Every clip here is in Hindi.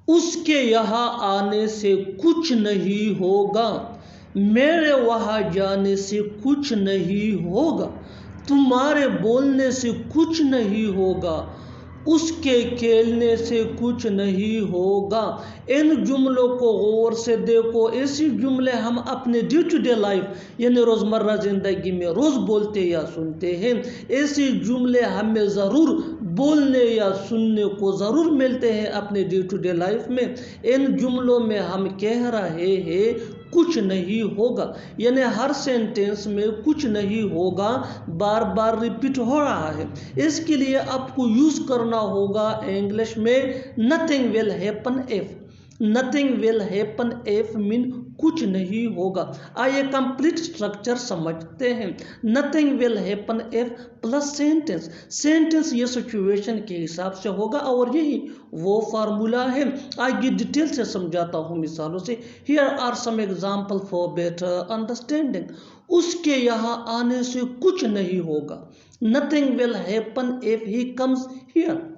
उसके यहाँ आने से कुछ नहीं होगा, मेरे वहाँ जाने से कुछ नहीं होगा, तुम्हारे बोलने से कुछ नहीं होगा, उसके खेलने से कुछ नहीं होगा। इन जुमलों को गौर से देखो। ऐसे जुमले हम अपने डे टू डे लाइफ यानी रोज़मर्रा ज़िंदगी में रोज़ बोलते या सुनते हैं। ऐसे जुमले हमें ज़रूर बोलने या सुनने को ज़रूर मिलते हैं अपने डे टू डे लाइफ में। इन जुमलों में हम कह रहे हैं कुछ नहीं होगा, यानी हर सेंटेंस में कुछ नहीं होगा बार बार रिपीट हो रहा है। इसके लिए आपको यूज़ करना होगा इंग्लिश में nothing will happen if. Nothing will happen if mean कुछ नहीं होगा। आइए कंप्लीट स्ट्रक्चर समझते हैं। Nothing will happen if plus sentence. Sentence ये सिचुएशन के हिसाब से होगा और यही वो फार्मूला है। आगे डिटेल से समझाता हूँ मिसालों से। Here are some example for better understanding. उसके यहाँ आने से कुछ नहीं होगा। Nothing will happen if he comes here.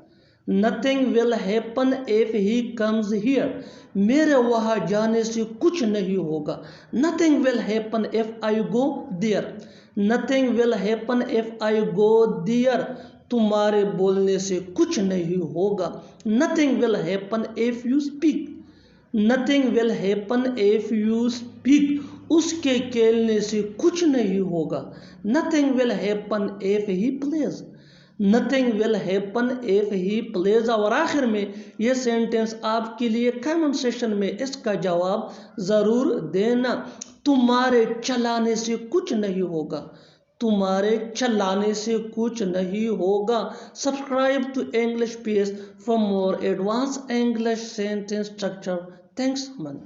Nothing will happen if he comes here. मेरे वहाँ जाने से कुछ नहीं होगा। Nothing will happen if I go there. Nothing will happen if I go there. तुम्हारे बोलने से कुछ नहीं होगा। Nothing will happen if you speak. Nothing will happen if you speak. उसके खेलने से कुछ नहीं होगा। Nothing will happen if he plays. Nothing will happen if he plays. और आखिर में ये सेंटेंस आपके लिए कमेंट सेक्शन में इसका जवाब ज़रूर देना। तुम्हारे चलाने से कुछ नहीं होगा। तुम्हारे चलाने से कुछ नहीं होगा। Subscribe to English page for more advance English sentence structure. Thanks मन।